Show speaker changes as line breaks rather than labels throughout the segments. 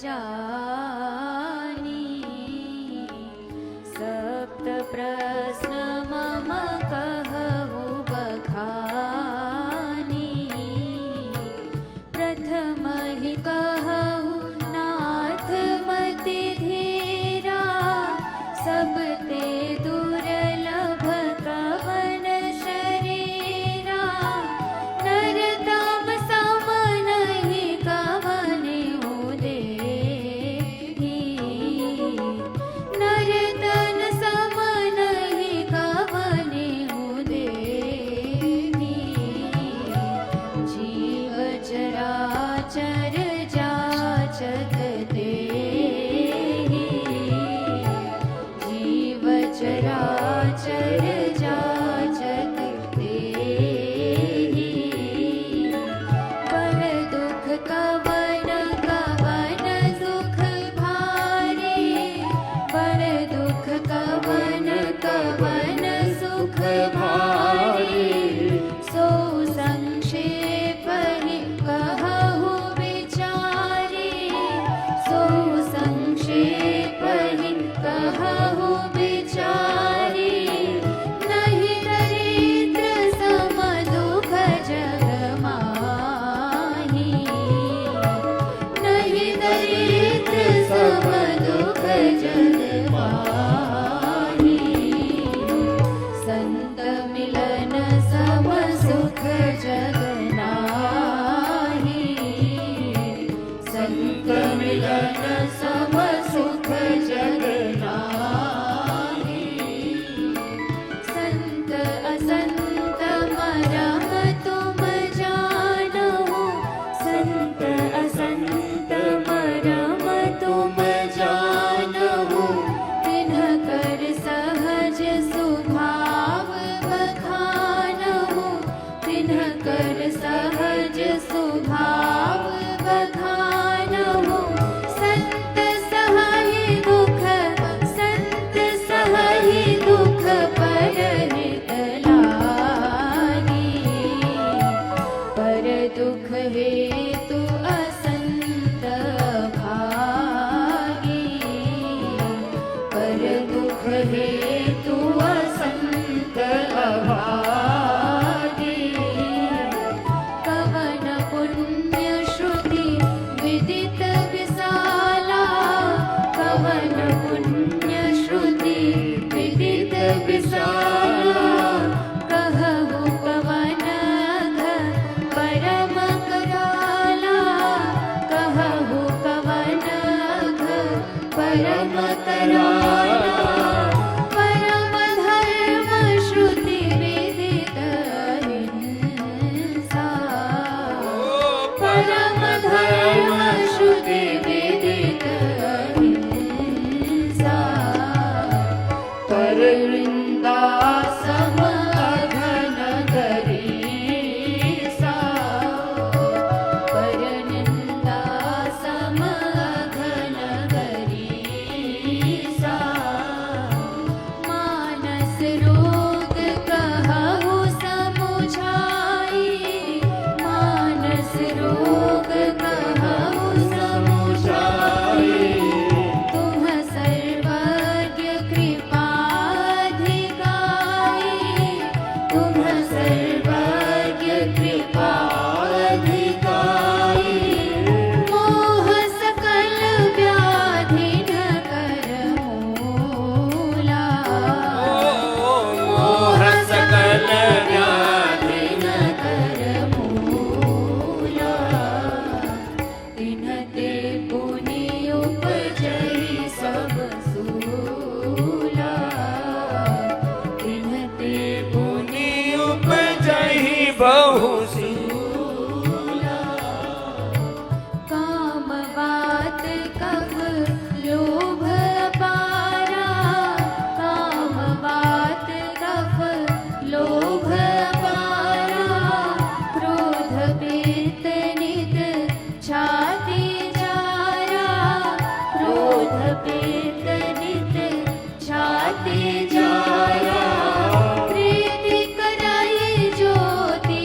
जानी। सप्त प्रश्न मम कहु बखानी। प्रथम ही कहु नाथ मति धीरा। सब ते दुर्लभ कवन शरीरा। नरतम सम नहीं कवने देही। नरतन सम नहीं कवने देही। जीव चराचर जाचक देहि। जीव चराचर जाचक देहि। पर दुख कवन कवन सुख भारी। पर दुख कवन कवन सुख भारी। सो संक्षेप ही कहु विचारी। सो संक्षेप ही कहु विचारी। नहीं दरिद्र सम दुख जग माही। नहीं दरिद्र सम दुख जग माही। संत मिलन सम सुख जग नाही। संत मिलन सम सुख जग नाही। संत असंत मरम तुम जानहु। संत असंत मरम तुम जानहु। तिन्ह कर सहज स्वभाव बखानहु। तिन्ह कर सहज स्वभाव बखानहु। संत सहहि दुख संत सहहि दुख परहित लागी। पर दुख हेतु असंत भागी। पर दुख हेतु असंत अभागी। कवन पुण्य श्रुति विदित विशाला। कवन पुण्य श्रुति विदित विशाला। कहु कवन घ परम कराला। कहु कवन घ परम कराला। परम धर्म श्रुति विदित हिंसा। परम धर्म श्रुति विदित हिंसा। पर वृंदा सम अघन करीसा। पर निंदा सम अघन करीसा। मानस रोग कहु समुझाई। मानस रोग कहु समुझाई। तुम सर्वज्ञ कृपाधिकारी। तुम सर्वज्ञ कृपाधिकारी। मोह सकल व्याधि न कर मूला। मोह सकल व्याधि न कर मूला। तिन्ह ते पुनि उपजहि सब सूला। तिन्ह ते पुनि
उपजहि बहु
सूला। काम बात कफ लोभ अपारा। काम बात कफ लोभ अपारा। क्रोध पीत नित छाती जारा। क्रोध पीत नित छाती जारा। प्रीति कराई ज्योति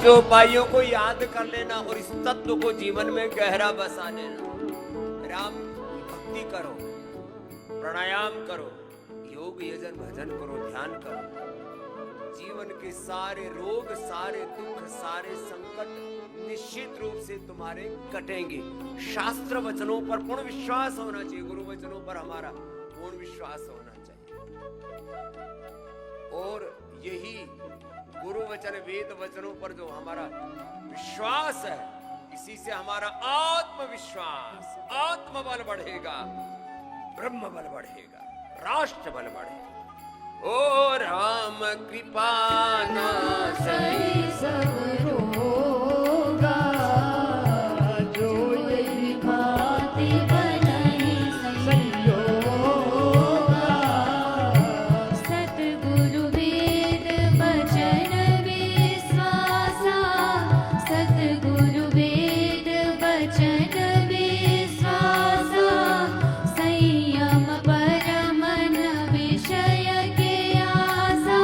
के उपायों को याद कर लेना और इस तत्व को जीवन में गहरा बसा लेना। राम भक्ति करो, प्राणायाम करो, योग यजन भजन करो, ध्यान करो। जीवन के सारे रोग, सारे दुख, सारे संकट निश्चित रूप से तुम्हारे कटेंगे। शास्त्र वचनों पर पूर्ण विश्वास होना चाहिए, गुरु वचनों पर हमारा पूर्ण विश्वास होना चाहिए। और यही गुरु वचन, वेद वचनों पर जो हमारा विश्वास है, इसी से हमारा आत्मविश्वास, आत्मबल बढ़ेगा, ब्रह्म बल बढ़ेगा, राष्ट्र बल बढ़ेगा। ओ राम कृपा नासई
सब रोगा, जो भांति बनहि संयोगा। सतगुरु वेद वचन विश्वासा, सतगुरु वेद वचन विश्वासा। संयम परमन विषय के आसा,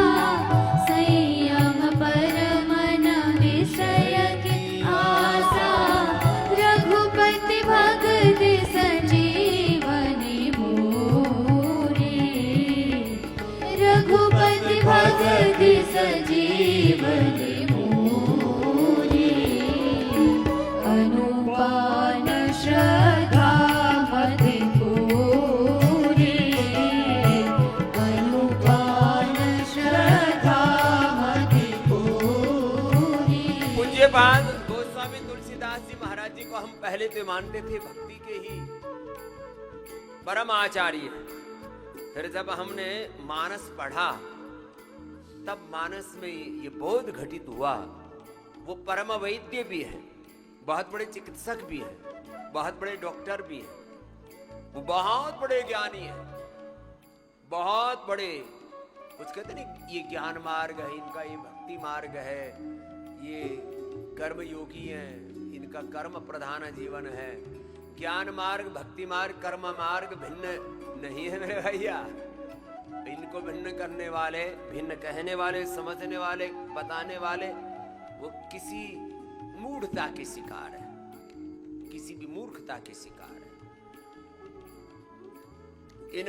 संयम परमन विषय के आसा। रघुपति भगत संजीवनी मोरे, रघुपति भगत संजीवनी मोरे। अनुपान श्रद्धा मति पूरी, अनुपान श्रद्धा मति पूरी।
पूज्यपाद गोस्वामी तुलसीदास जी महाराज जी को हम पहले तो मानते थे भक्ति के ही परम आचार्य। फिर जब हमने मानस पढ़ा, तब मानस में ये बोध घटित हुआ, वो परम वैद्य भी है, बहुत बड़े चिकित्सक भी है, बहुत बड़े डॉक्टर भी है, वो बहुत बड़े ज्ञानी है, बहुत बड़े, कुछ कहते नहीं, ये ज्ञान मार्ग है इनका, ये भक्ति मार्ग है, ये कर्म योगी हैं, इनका कर्म प्रधान जीवन है। ज्ञान मार्ग, भक्ति मार्ग, कर्म मार्ग भिन्न नहीं है मेरे भैया। इनको भिन्न करने वाले, भिन्न कहने वाले, समझने वाले, बताने वाले, वो किसी मूढ़ता के शिकार है, किसी भी मूर्खता के शिकार है। इन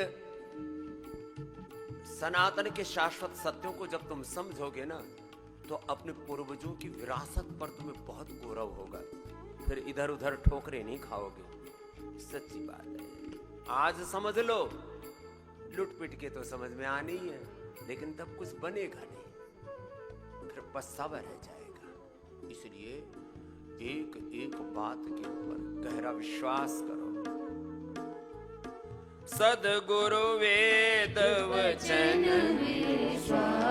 सनातन के शाश्वत सत्यों को जब तुम समझोगे ना, तो अपने पूर्वजों की विरासत पर तुम्हें बहुत गौरव होगा। फिर इधर उधर ठोकरे नहीं खाओगे, सच्ची बात है। आज समझ लो, लुट पिट के तो समझ में आनी ही है, लेकिन तब कुछ बनेगा नहीं, फिर पछतावा रह जाएगा। इसलिए एक एक बात के ऊपर गहरा विश्वास करो। सद्गुरु वेद वचन
विश्वासा,